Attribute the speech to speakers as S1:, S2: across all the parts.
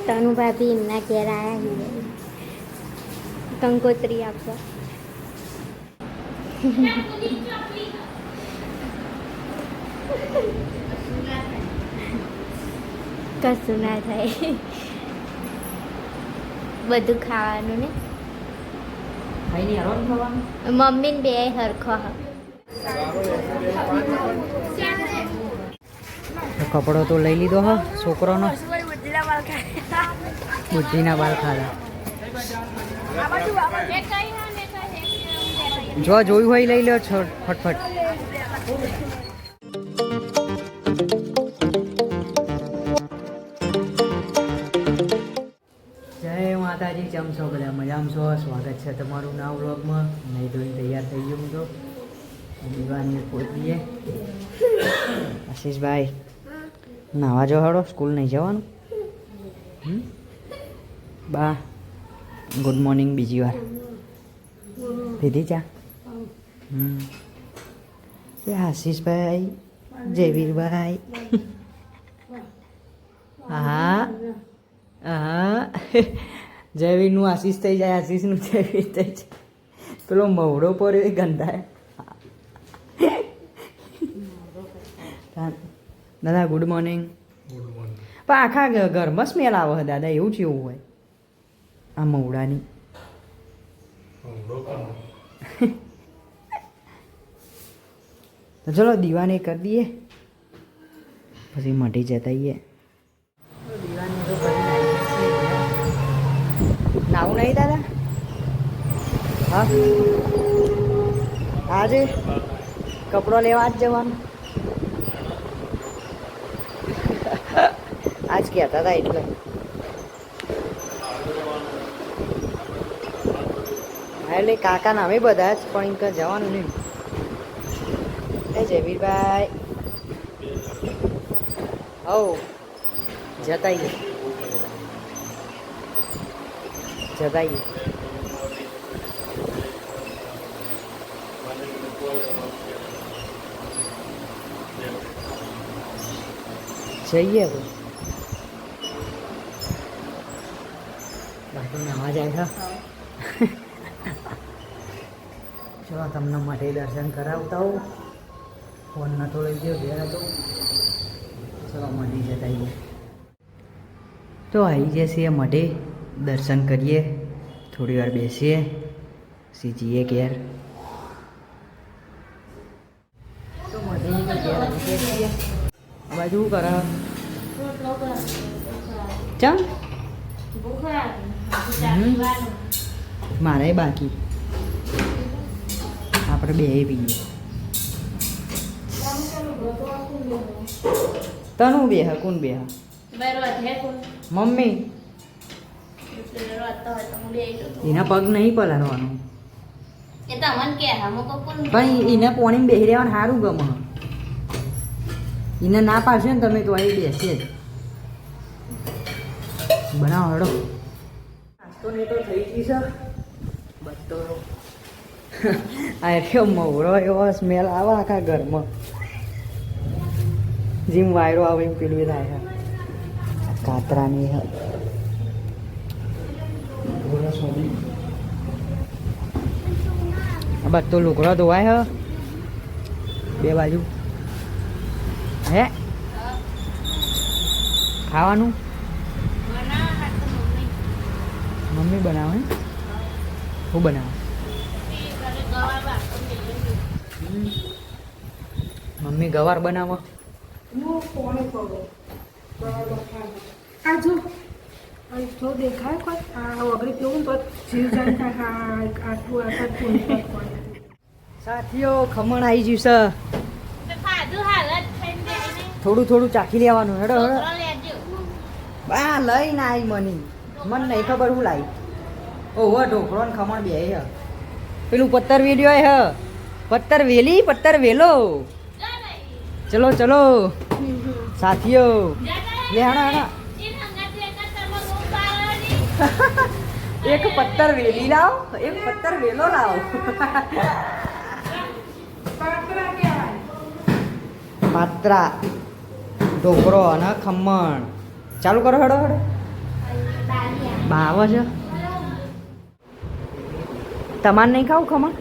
S1: તનુ ભાભી એમના ઘેર આવ્યા કંકોત્રી આપવા. કશું ના થાય, બધું ખાવાનું ને મમ્મી ને બે હરખો.
S2: કપડો તો લઈ લીધો હ છોકરોનો. બુદ્ધિના બાલ ખાધા. જો જોયું હોય લઈ લો ફટફટ. જય માતાજી, કેમ છો બધા? મજામાં છો? સ્વાગત છે તમારું નવા વ્લોગમાં. નહીં ધોઈને તૈયાર થઈ ગયો હું તો દીવાની પહોંચીએ. આશીષભાઈ નાવા જો હાડો, સ્કૂલ નહીં જવાનું. બા ગુડ મોર્નિંગ બીજી વાર. દીધી ચા? આશીષભાઈ, જયવીરભાઈ. હા હા, જયવીરનું આશીષ થઈ જાય, આશીષનું જયવીર થઈ જાય. પેલો મવડો પર એ ગંધાય. દાદા ગુડ મોર્નિંગ. પણ આખા ઘરમાં સ્મેલ આવે દાદા, એવું છે એવું હોય આ મવડાની. તો ચલો દીવાને કરી દઈએ, પછી મટી જતાઈએ. નાવું નહીં દાદા? હા આજે કપડો લેવા જ જવાનું. આજ કહેતા હતા એટલે હા, એટલે કાકા નામે બધા જ, પણ ઇનકા જવાનું નહીં. એ જયવીરભાઈ હો જતાઈએ જતાઈએ. જઈએ હવે. બાકી નવા જાય છે. ચલો તમને માટે દર્શન કરાવતા હોઉં. ફોન નતો લઈ ગયો, ઘેર હતો. ચલો મળી જતાઈએ. તો આવી જશે મઢે, દર્શન કરીએ, થોડી વાર બેસીએ, સીજીએ ઘેર. તો મઢે ઘેર બેસીએ. આ બાજુ શું કરે? ચમ મારે બાકી, આપણે બે પીએ. તનું બે હ કોણ બે? મમ્મી એના પગ નહીં પલાળવાનું, પણ એને પોણી બેસી રહેવાનું સારું ગમે. એને ના પાડશે ને તમે તો અહીં બેસીએ જ. બનાવો હડો. નાસ્તો ને તો થઈ ગઈ છે બધો. આ એટલો મવડો એવો સ્મેલ આવે આખા ઘરમાં, જેમ વાયરો આવે એમ પેલું થાય. કાતરાની બધો લુગડો ધોવાય હ બે બાજુ. હે ખાવાનું મમ્મી બનાવે? હું બનાવે? મમ્મી ગવાર બનાવો. સાથીઓ ખમણ આવી ગયું છે, થોડું થોડું ચાખી લેવાનું. હેડો હેડો. બા લઈને આવી મની, મને નહીં ખબર હું લાવી. ઓહો ઢોકળો ને ખમણ બે હ. પેલું પત્તર વેલ્યો હ, પત્તર વેલી પત્તર વેલો. ચલો ચલો સાથીઓ, લે હાડા હાડા. એક પત્તર વેલી લાવ, એક પત્તર વેલો લાવ. પાત્રા ઢોકળો અને ખમણ ચાલુ કરો. હેડો હેડો. ભાવ છે તમારે નહીં ખાવું ખમણ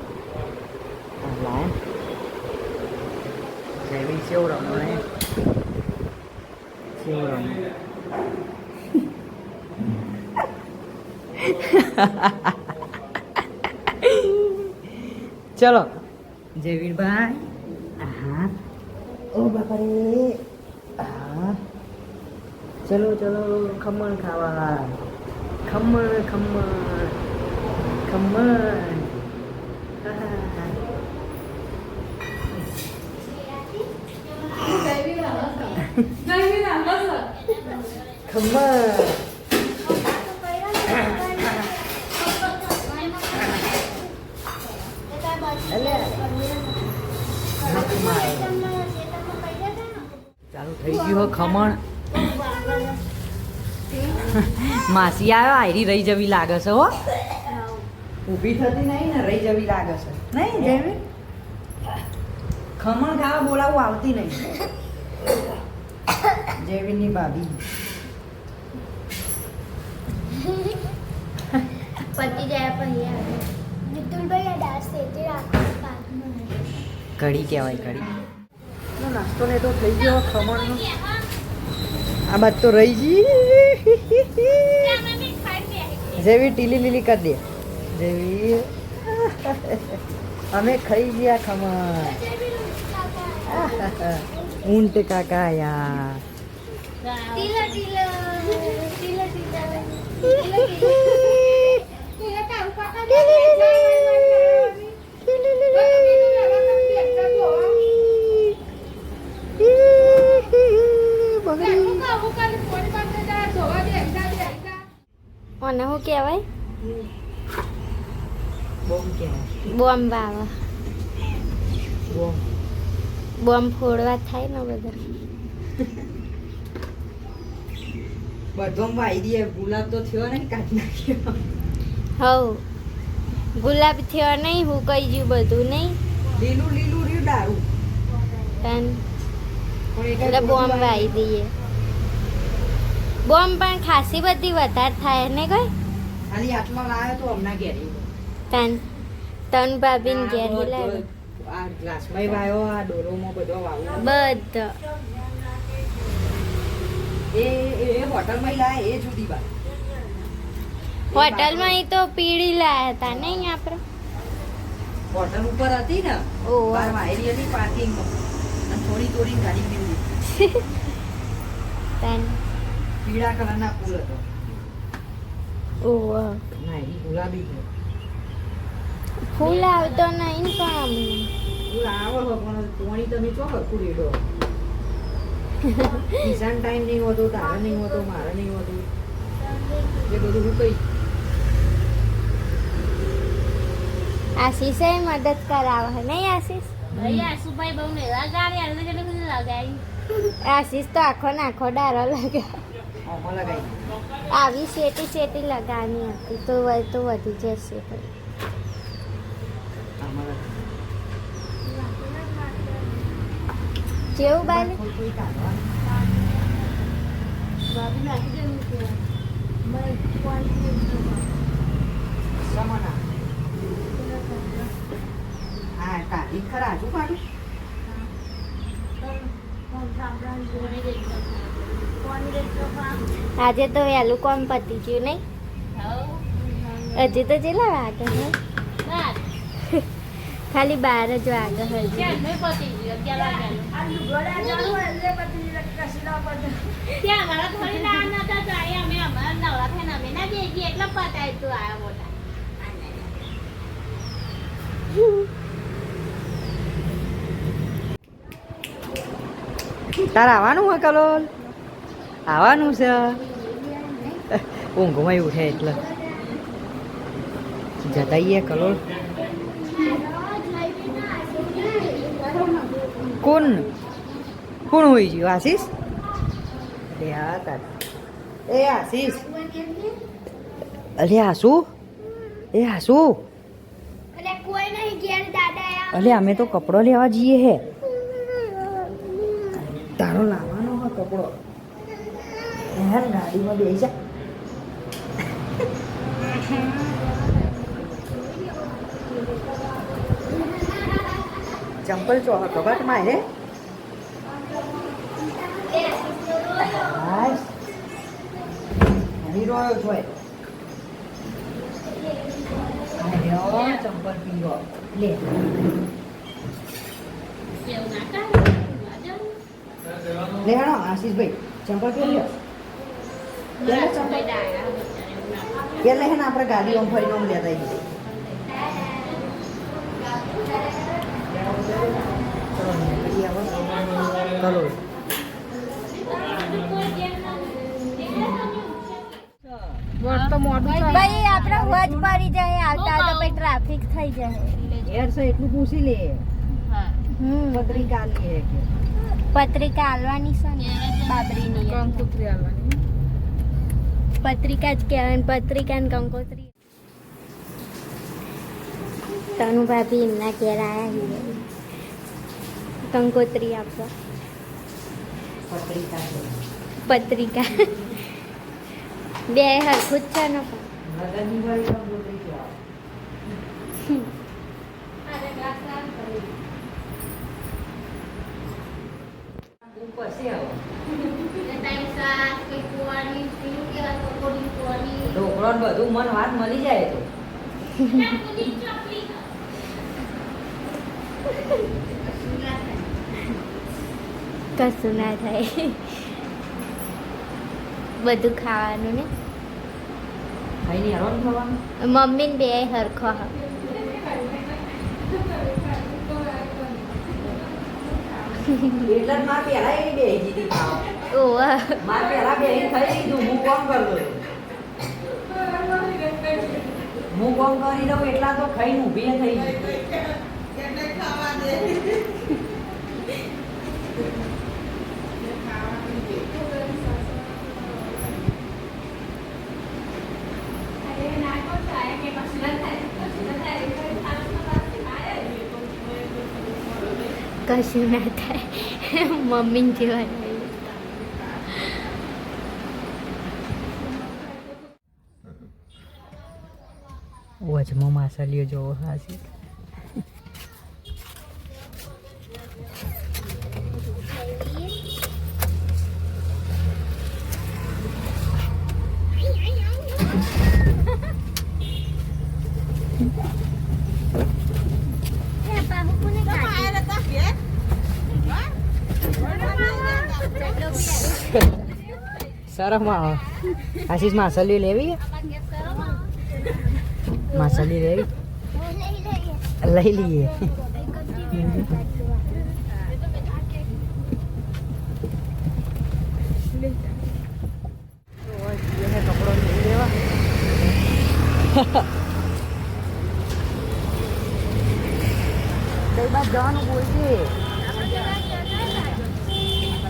S2: લાય જેવી સેવ રમણે સેવ રમણે ચલો જયવીરભાઈ હા ઓ બાપા રે હા ચલો ચલો ખમણ ખાવા ખમણ ખમણ ખમણ ખમણ ચાલુ થઈ ગયું ખમણ માસી આવ્યો આયરી રહી જવી લાગે છે હો ઊભી થતી નહીં ને રહી જવી લાગે છે નહીં જેવી ખમણ ખાવા બોલાવું આવતી નહીં જેવીની ભાભી
S1: પતિ જાય પછી વિતુલભાઈ આ ડાસ સેટી રાખો
S2: કઢી કહેવાય કઢી નાસ્તો ને તો થઈ ગયો ખમણનો આ બાદ તો રહી ગઈ જેવી ટીલી લીલી કરી દે જેવી અમે ખાઈ ગયા ખમણ ઊંટ કાકા આયા
S1: ટીલા ટીલા ટીલા ટીલા અને શું કહેવાય બોમ્બ આવે બોમ્બ ફોડવા થાય ને બધા
S2: બધો વાઈ ગુલાબ તો થયો ને કાઢી નાખ્યો
S1: હવ ગુલાબ થયો નહીં હું કહી ગયું બધું નહીં
S2: લીલું લીલું રહ્યું દારૂ
S1: એટલે બોમ્બ વાઈ દઈએ બોમ્બ પણ ખાસી બધી વધારે થાય ને કઈ
S2: ખાલી હાથમાં લાવ્યો તો હમણાં ઘેરી
S1: તન ભાભીને ઘેર લાવ્યો
S2: આ ગ્લાસમાં વાયો આ ડોલોમાં બધો વાવ્યો
S1: બધો
S2: એ હોટલમાં લાય એ જુદી વાત
S1: હોટલમાં ઈ તો પીળી લાયા હતા નહીં આપણે
S2: હોટલ ઉપર હતી ને
S1: ઓહ.
S2: બાર વાયરી હતી પાર્કિંગમાં અને થોડી થોડી ગાડી નીકળી
S1: તન
S2: પીળા કલરના ફૂલ હતો
S1: ઓહ
S2: ના એ ગુલાબી છે
S1: ફૂલ આવતો નહીં ને પણ
S2: ફૂલ આવો પણ પોણી તમે ચો હરખું રેડો કિસાન ટાઈમ નહીં હોતો તારે નહીં હોતો મારે નહીં હોતું એ બધું હું કઈ
S1: આશીષે મદદ કરાવે નહીં આશીષ
S3: આશુભાઈ બહુ ને લગાડી આને કેટલી બધી લગાડી
S1: આશીષ તો આખો નાખો ડારો લગા
S2: આમાં લગાવી
S1: આવી શેટી શેટી લગાવવાની હતી તો વધી જશે પછી
S2: આમાં લગાવી
S1: જેવું બાલે
S2: કોઈ કાઢવાનું સમાના હા કાઢી ખરા હજુ કાઢું
S1: આજે તો વહેલું કોમ પતી ગયું નહીં હજી તો કેટલા વાગે છે ખાલી 12 જ વાગે હજી
S3: ત્યાં મારા થોડી નાના હતા તો અહીંયા અમે અમારા નવરા થઈને અમે ના જઈએ એટલે પતાય તું આયા મોટા
S2: તારે આવવાનું હોય કલોલ આવવાનું છે ઊંઘમાં ઉઠે એટલે જતાઈએ કલોલ કોણ કોણ હોય ગયું આશીષ અરે હા તાર એ આશીષ અરે આશુ એ આશુ
S1: કોઈ નહીં ઘેર દાદા
S2: અલે અમે તો કપડો લેવા જઈએ હે તારો લાવવાનો હોય કપડો યાર ગાડીમાં બેસી જા ચંપલ ચો કબાટમાં હે હીરો છો ચંપલ પીરો લે લે હાલો આશીષભાઈ ચંપલ પહેરી લો પેલે હે ને આપણે ગાડી ઓમ ફરીને ઓમ લેતા આવીએ ચલો
S1: ભાઈ આપણે વચ પડી જાય આવતા તો પછી ટ્રાફિક થઈ જાય
S2: યાર સે એટલું પૂછી લે પત્રિકા લે કે
S1: પત્રિકા આલવાની છે ને બાબરીની
S3: કંકોત્રી આલવાની
S1: પત્રિકા જ કહેવાય પત્રિકા ને કંકોત્રી તનુ ભાભી એમના ઘેર આવ્યા છે કંકોત્રી આપવા
S2: પત્રિકા
S1: પત્રિકા બે હરખું જ છે ને
S2: લગનની વાળી કંકોત્રી છે પછી આવો ઢોકળો ને બધું મન વાત મળી જાય તો
S1: કશું ના થાય બધું ખાવાનું ને
S2: ખાઈને હેરાન થવાનું
S1: મમ્મી ને બે હરખો હ
S2: એટલે જ માર પહેલા એની બે જીતી ખાવા
S1: ઓહ
S2: માર પહેલા બે ખાઈ લીધું હું કોમ કરતો હું કોમ કરી દઉં એટલા તો ખાઈને ઊભી થઈ ગઈ
S1: કશું ના થાય મમ્મી જેવા
S2: વચમાં માસાલીઓ જોવો હાસી શરમ આવે આશીષ માસાલી લેવી માસાલી લેવી લઈ લઈએ કપડો લઈ લેવા કઈ બાદ જવાનું બોલશે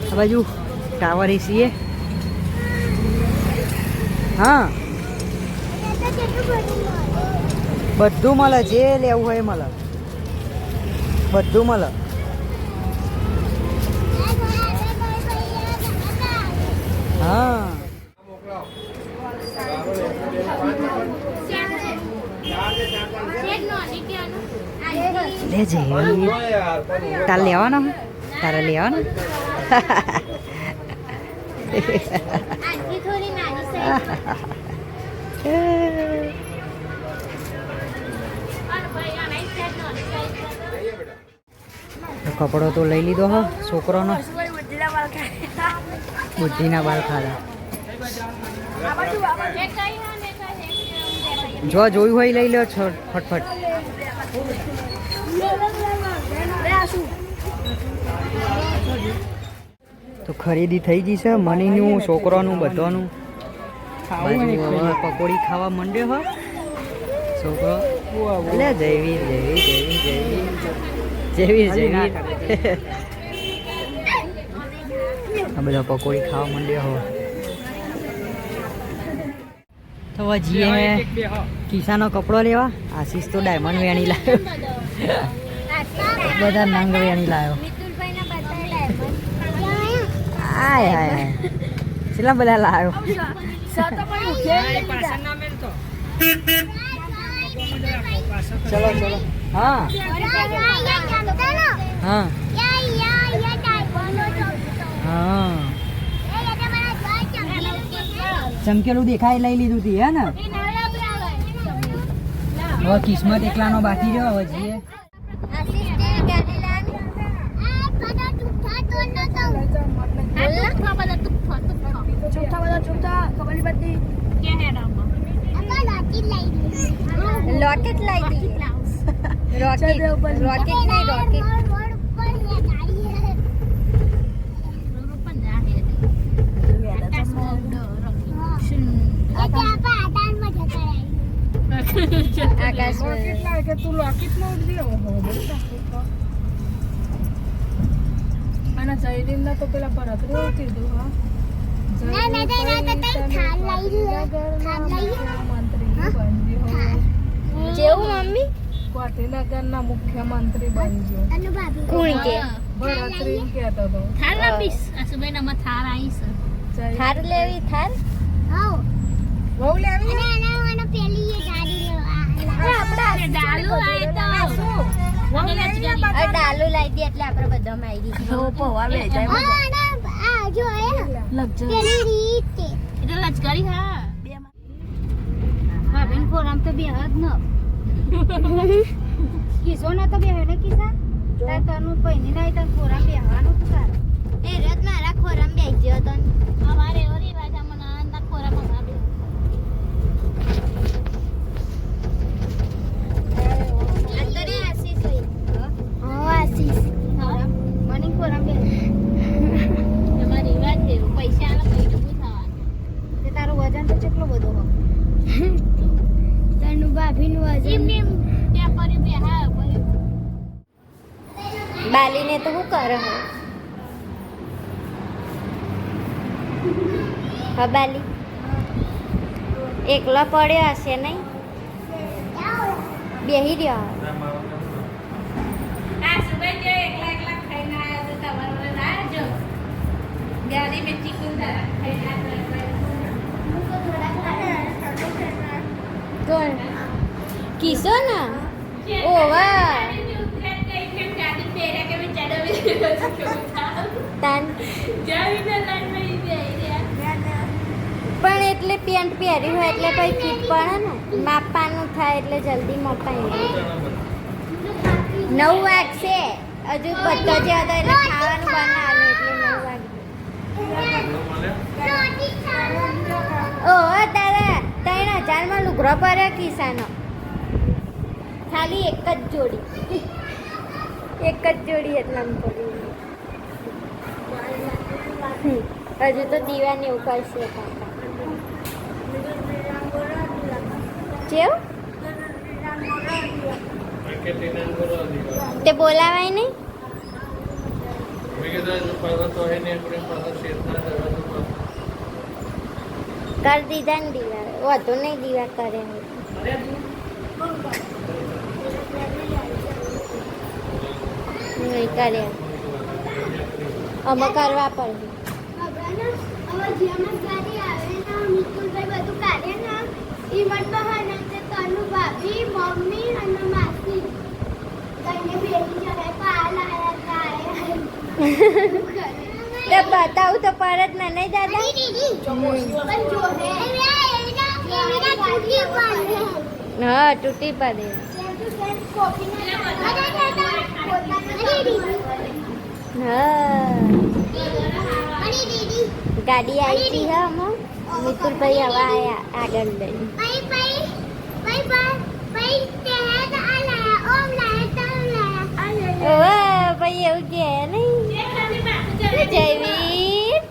S2: આ બાજુ ટાવર એસી હા બધું મળે જે લેવું હોય એ મળે બધું મળે હા લે જેવી તારે લેવાનો તારે લેવાનો
S1: થોડી નાની સાઈઝ
S2: કપડો તો લઈ લીધો હો છોકરોનો બુદ્ધિના બાલ ખાધા જો જોયું હોય લઈ લો ફટફટ તો ખરીદી થઈ ગઈ છે મનીનું છોકરાનું બધાનું પકોડી ખાવા માંડ્યો હો છોકરો એટલે જયવીર જયવીર જયવીર જયવીર જયવીર જયવીર આ બધા પકોડી ખાવા માંડ્યો હો તો જીએ કિસાનો કપડો લેવા આશીષ તો ડાયમંડ વેણી લાવ્યો બધા નંગ વેણી લાવ્યો હાય હાય કેટલા બધા લાવ્યો ચલો ચલો હા હા હા ચમકેલું દેખાય લઈ લીધું તી હે ને હવે કિસ્મત એકલાનો બાકી રહ્યો હવે જઈએ
S1: રોકેટ લાવી દી રોકેટ રોકેટ નહીં રોકેટ આકાશ
S4: તો પેલા પરત રહ્યું કીધું હા
S1: જેવું મમ્મી
S4: ગાંધીનગરના મુખ્યમંત્રી બનજો
S1: કોણ કે
S4: ભરતરી કહેતો હતો
S3: થાર આપીશ આસુભાઈ થાર આવીશ
S1: થાર લેવી થાર
S4: બહુ લેવી
S3: ડાલુ આય તો
S1: ડાલુ લાવી દે એટલે આપણે બધા મારી
S3: એટલે લચકારી હા ભાભીન ફોરામ તો બે હદ ન કિસો ન તો બે હે ને કિસા તાર તનું પૈની નહીં તાર ફોરામ બે હવાનું તું તાર
S1: એ રત મારા ખોરામ બેસી ગયો તો
S3: અમારે એવો રિવાજ અમને આનંદ ખોરામ અમારે
S1: અંતરે આશીષ હોય હા આશીષ
S3: મને ખોરામ બે અમારે રિવાજ છે પૈસા આલા પૈ ડૂબું થવાનું
S1: તે તારો વજન તો કેટલો બધો હો તનું ભાભીનું વજન
S3: એમને ત્યાં પરી બે હા પરી
S1: બાલીને તો શું કરે હો હા બાલી એકલો પડ્યો હશે નહીં બેહી રહ્યો
S3: આસુભાઈ જે એકલા એકલા ખાઈને આવ્યા તો તમારે ના જો ગાડી મેં ચીકુ ખાઈને
S1: કોણ કિસો ને ઓવા તાન પણ એટલે પેન્ટ પહેર્યું હોય એટલે પછી ફીટ પડે ને માપવાનું થાય એટલે જલ્દી મપાય નહીં 9 વાગશે હજુ બધા જે હતા એટલે ખાવાનું બનાવ્યું એટલે 9 વાગે ઓહો દાદા 3000 લુગડો પડ્યો કિસાનો ખાલી એક જ જોડી એટલામાં પડી હજુ તો દીવાની એવું કરશે કાકા કેવું તે બોલાવાય નહીં કર દીધા ને દીવા વધુ નહીં દીવા કરે નહીં કરે અમે કરવા પડે તો બતાવું તો પરત ના નહીં દાદા હા તૂટી પડે હા ગાડી આવી હતી હા અમે મિતુલભાઈ હવે આયા આગળ લઈને ઓહ ભાઈ એવું કે નહીં જયવીર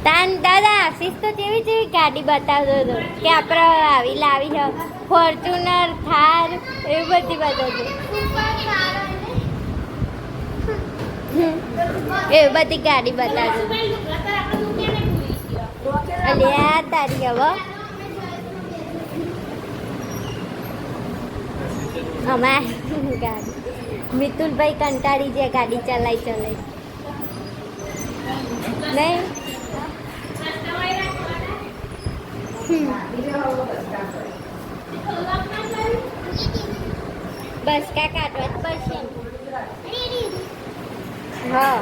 S1: તાન દાદા આશીષ તો જેવી જેવી ગાડી બતાવતો હતો કે આપણે આવી લાવી છે ફોર્ચ્યુનર થાર એવી બધી બતાવતો એવી બધી ગાડી બતાવતો અલ્યા તારી હવે અમાર ગાડી મિતુલભાઈ કંટાળી જાય ગાડી ચલાઈ નહીં બસ કા કાઢવા જ પડશે હા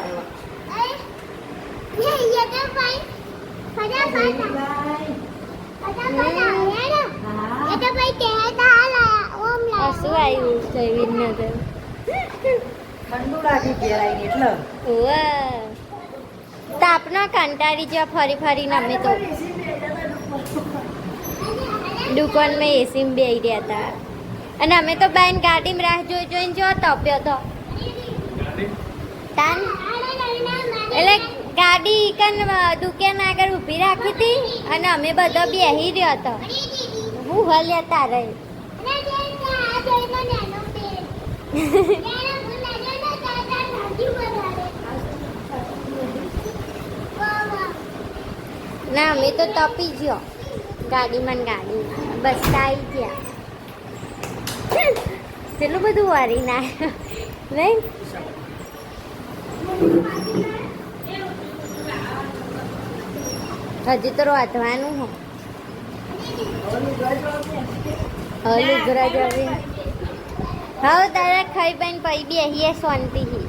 S1: શું આવ્યું જયવીરને તો
S2: ઠંડુ લાગી ઘેર આવીને એટલે
S1: ઓવા તાપના કંટાળી જ્યાં ફરી ફરીને અમે તો દુકાનમાં એસીમાં બેસી રહ્યા હતા અને અમે તો બેન ગાડીમાં રાહ જોઈને જો તપ્યો તો તાન એટલે ગાડી કન દુકાન આગળ ઊભી રાખી હતી અને અમે બધા બેસી રહ્યા હતા હું હલ્યા તારે ના અમે તો તપી ગયો ગાડીમાં ને ગાડીમાં બસ આવી ગયા કેટલું બધું વારી ના નહીં હજી તો રોધવાનું હો હલું ઘરા જવી હવે તારા ખાઈ પાઈને પૈ બેહીએ શાંતિથી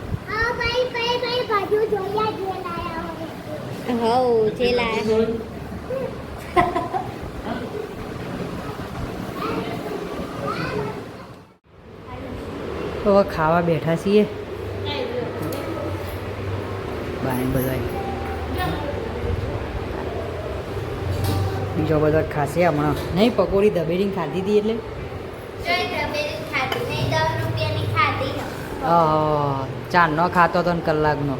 S1: હવ જે લાયા
S2: હવે ખાવા બેઠા છીએ બાય બધા બીજો બધો ખાશે હમણાં નહીં પકોડી દબેડીને ખાધી હતી એટલે ચારનો ખાતો હતો ને કલાકનો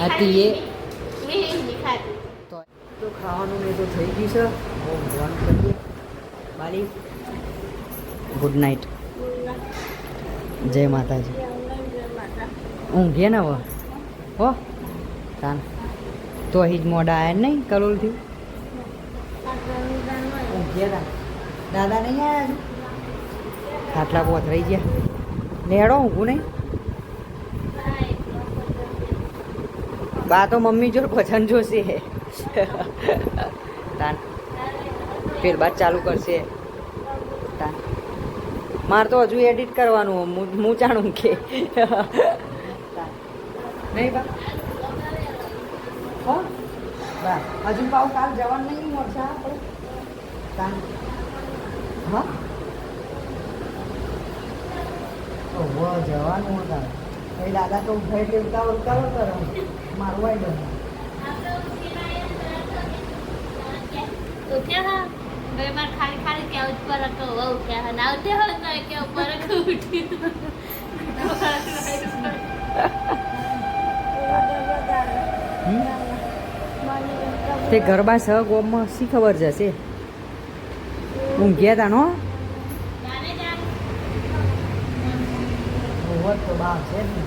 S2: હતી એ તો ખાવાનું ને તો થઈ ગયું છે બંધ કરીએ બાલી ગુડ નાઇટ જય માતાજી ઊંઘે ને હવે હો તાન તો અહીં જ મોડા આવ્યા નહીં કલોલથી ઊંઘ્યા તા દાદા નહીં આવ્યા ખાટલા પોથરાઈ ગયા લેડો ઊંઘું નહીં બા તો મમ્મી જોર પસંદ જોશે તાન ફેર બાદ ચાલુ કરશે તાન મારે તો હજુ એડિટ કરવાનું હું જાણું કે નહીં બા હો બા હજુ પાવ કાલ જવાનું નહીં મળશે આપણે તાન હા ઓહો જવાનું હતા એ દાદા તો ઉઠાઈ કે ઉતાવળ કરો મારું આવી ગયું
S3: ઉઠ્યા હા હવે મારે ખાલી ખાલી ત્યાં ઉપર હતો હવે ઉઠ્યા હા ના ઉઠ્યા હોય તો કે ઉપર ઉઠ્યું
S2: તે ગરબા સહ ગોમમાં શી ખબર જશે ઊંઘ્યા તા નો તો બાપ છે ને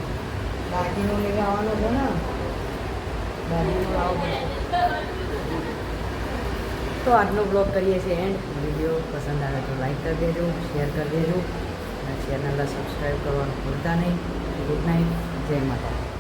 S2: દાદીનો લઈ આવવાનો છે ને દાદીનો લાવો તો આજનો બ્લોગ કરીએ છીએ એન્ડ વિડીયો પસંદ આવે તો લાઈક કરી દેજો શેર કરી દેજો અને ચેનલને સબસ્ક્રાઈબ કરવાનું ભૂલતા નહીં ગુડ નાઇટ જય માતા